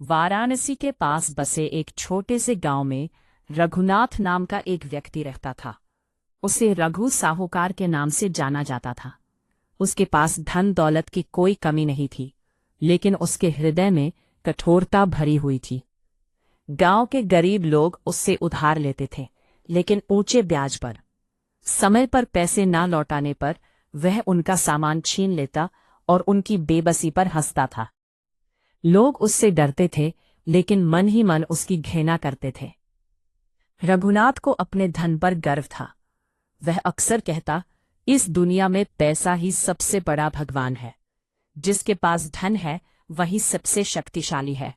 वाराणसी के पास बसे एक छोटे से गांव में रघुनाथ नाम का एक व्यक्ति रहता था। उसे रघु साहूकार के नाम से जाना जाता था। उसके पास धन दौलत की कोई कमी नहीं थी, लेकिन उसके हृदय में कठोरता भरी हुई थी। गांव के गरीब लोग उससे उधार लेते थे, लेकिन ऊंचे ब्याज पर। समय पर पैसे ना लौटाने पर वह उनका सामान छीन लेता और उनकी बेबसी पर हंसता था। लोग उससे डरते थे, लेकिन मन ही मन उसकी घृणा करते थे। रघुनाथ को अपने धन पर गर्व था। वह अक्सर कहता, इस दुनिया में पैसा ही सबसे बड़ा भगवान है। जिसके पास धन है वही सबसे शक्तिशाली है।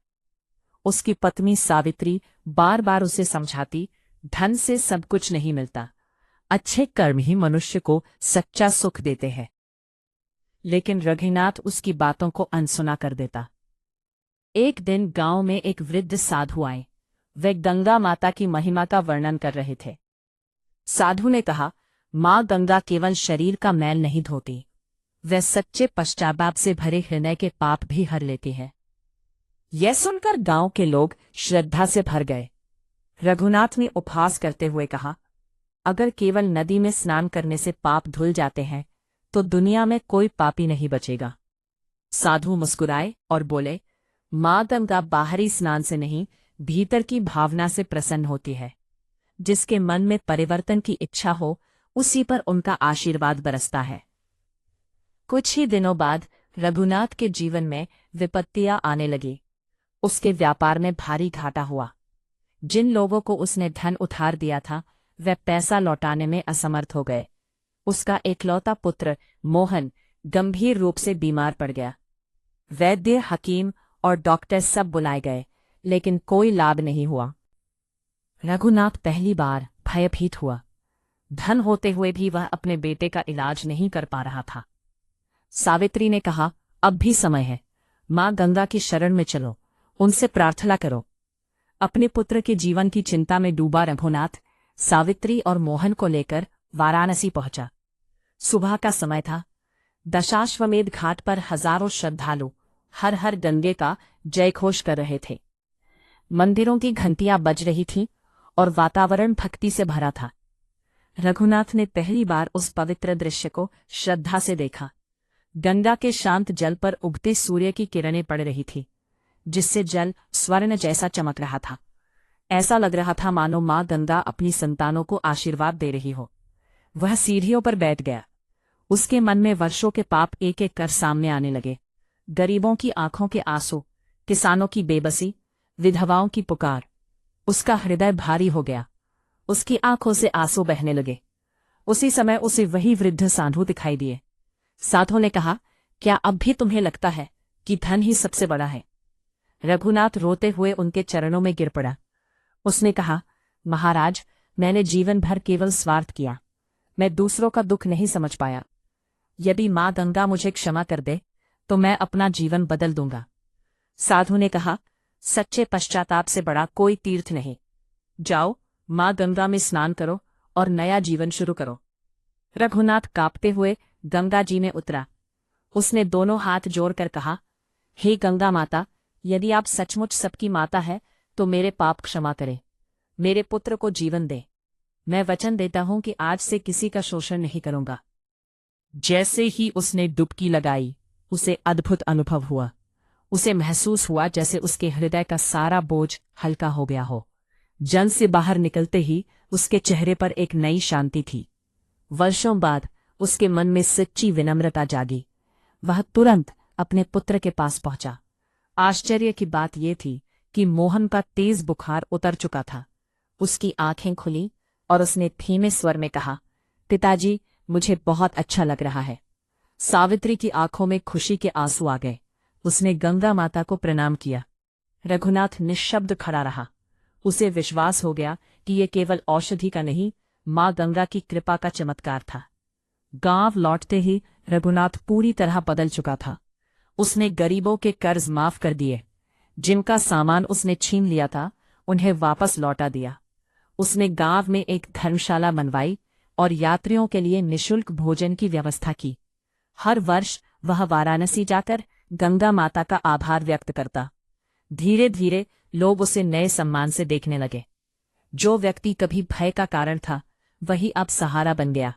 उसकी पत्नी सावित्री बार बार उसे समझाती, धन से सब कुछ नहीं मिलता, अच्छे कर्म ही मनुष्य को सच्चा सुख देते हैं। लेकिन रघुनाथ उसकी बातों को अनसुना कर देता। एक दिन गांव में एक वृद्ध साधु आए। वे गंगा माता की महिमा का वर्णन कर रहे थे। साधु ने कहा, माँ गंगा केवल शरीर का मैल नहीं धोती, वह सच्चे पश्चाताप से भरे हृदय के पाप भी हर लेती है। यह सुनकर गांव के लोग श्रद्धा से भर गए। रघुनाथ ने उपहास करते हुए कहा, अगर केवल नदी में स्नान करने से पाप धुल जाते हैं तो दुनिया में कोई पापी नहीं बचेगा। साधु मुस्कुराए और बोले, माँ गंगा बाहरी स्नान से नहीं, भीतर की भावना से प्रसन्न होती है। जिसके मन में परिवर्तन की इच्छा हो, उसी पर उनका आशीर्वाद बरसता है। कुछ ही दिनों बाद रघुनाथ के जीवन में विपत्तियां आने लगी। उसके व्यापार में भारी घाटा हुआ। जिन लोगों को उसने धन उधार दिया था, वे पैसा लौटाने में असमर्थ हो गए। उसका एकलौता पुत्र मोहन गंभीर रूप से बीमार पड़ गया। वैद्य, हकीम और डॉक्टर सब बुलाए गए, लेकिन कोई लाभ नहीं हुआ। रघुनाथ पहली बार भयभीत हुआ। धन होते हुए भी वह अपने बेटे का इलाज नहीं कर पा रहा था। सावित्री ने कहा, अब भी समय है, माँ गंगा की शरण में चलो, उनसे प्रार्थना करो। अपने पुत्र के जीवन की चिंता में डूबा रघुनाथ सावित्री और मोहन को लेकर वाराणसी पहुंचा। सुबह का समय था। दशाश्वमेध घाट पर हजारों श्रद्धालु हर हर गंगे का जयघोष कर रहे थे। मंदिरों की घंटियां बज रही थीं और वातावरण भक्ति से भरा था। रघुनाथ ने पहली बार उस पवित्र दृश्य को श्रद्धा से देखा। गंगा के शांत जल पर उगते सूर्य की किरणें पड़ रही थी, जिससे जल स्वर्ण जैसा चमक रहा था। ऐसा लग रहा था मानो माँ गंगा अपनी संतानों को आशीर्वाद दे रही हो। वह सीढ़ियों पर बैठ गया। उसके मन में वर्षों के पाप एक एक कर सामने आने लगे। गरीबों की आंखों के आंसू, किसानों की बेबसी, विधवाओं की पुकार। उसका हृदय भारी हो गया। उसकी आंखों से आंसू बहने लगे। उसी समय उसे वही वृद्ध साधु दिखाई दिए। साधु ने कहा, क्या अब भी तुम्हें लगता है कि धन ही सबसे बड़ा है? रघुनाथ रोते हुए उनके चरणों में गिर पड़ा। उसने कहा, महाराज, मैंने जीवन भर केवल स्वार्थ किया। मैं दूसरों का दुख नहीं समझ पाया। यदि माँ गंगा मुझे क्षमा कर दे तो मैं अपना जीवन बदल दूंगा। साधु ने कहा, सच्चे पश्चाताप से बड़ा कोई तीर्थ नहीं। जाओ, माँ गंगा में स्नान करो और नया जीवन शुरू करो। रघुनाथ कांपते हुए गंगा जी में उतरा। उसने दोनों हाथ जोड़कर कहा, हे गंगा माता, यदि आप सचमुच सबकी माता है तो मेरे पाप क्षमा करें, मेरे पुत्र को जीवन दे। मैं वचन देता हूं कि आज से किसी का शोषण नहीं करूंगा। जैसे ही उसने डुबकी लगाई, उसे अद्भुत अनुभव हुआ। उसे महसूस हुआ जैसे उसके हृदय का सारा बोझ हल्का हो गया हो। जल से बाहर निकलते ही उसके चेहरे पर एक नई शांति थी। वर्षों बाद उसके मन में सच्ची विनम्रता जागी। वह तुरंत अपने पुत्र के पास पहुंचा। आश्चर्य की बात यह थी कि मोहन का तेज बुखार उतर चुका था। उसकी आंखें खुली और उसने धीमे स्वर में कहा, पिताजी, मुझे बहुत अच्छा लग रहा है। सावित्री की आंखों में खुशी के आंसू आ गए। उसने गंगा माता को प्रणाम किया। रघुनाथ निश्शब्द खड़ा रहा। उसे विश्वास हो गया कि ये केवल औषधि का नहीं, माँ गंगा की कृपा का चमत्कार था। गांव लौटते ही रघुनाथ पूरी तरह बदल चुका था। उसने गरीबों के कर्ज माफ कर दिए। जिनका सामान उसने छीन लिया था, उन्हें वापस लौटा दिया। उसने गांव में एक धर्मशाला बनवाई और यात्रियों के लिए निःशुल्क भोजन की व्यवस्था की। हर वर्ष वह वाराणसी जाकर गंगा माता का आभार व्यक्त करता। धीरे धीरे लोग उसे नए सम्मान से देखने लगे। जो व्यक्ति कभी भय का कारण था, वही अब सहारा बन गया।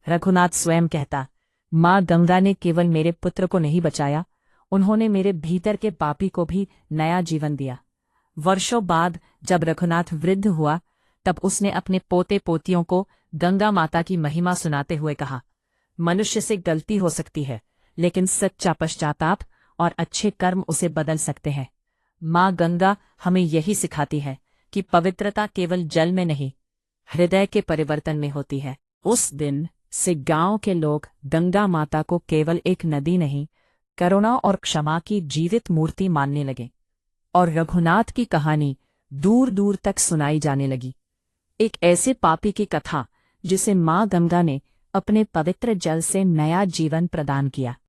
रघुनाथ स्वयं कहता, माँ गंगा ने केवल मेरे पुत्र को नहीं बचाया, उन्होंने मेरे भीतर के पापी को भी नया जीवन दिया। वर्षों बाद जब रघुनाथ वृद्ध हुआ, तब उसने अपने पोते पोतियों को गंगा माता की महिमा सुनाते हुए कहा, मनुष्य से गलती हो सकती है, लेकिन सच्चा पश्चाताप और अच्छे कर्म उसे बदल सकते हैं। माँ गंगा हमें यही सिखाती है कि पवित्रता केवल जल में नहीं, हृदय के परिवर्तन में होती है। उस दिन से गांव के लोग गंगा माता को केवल एक नदी नहीं, करुणा और क्षमा की जीवित मूर्ति मानने लगे। और रघुनाथ की कहानी दूर दूर तक सुनाई जाने लगी, एक ऐसे पापी की कथा जिसे माँ गंगा ने अपने पवित्र जल से नया जीवन प्रदान किया।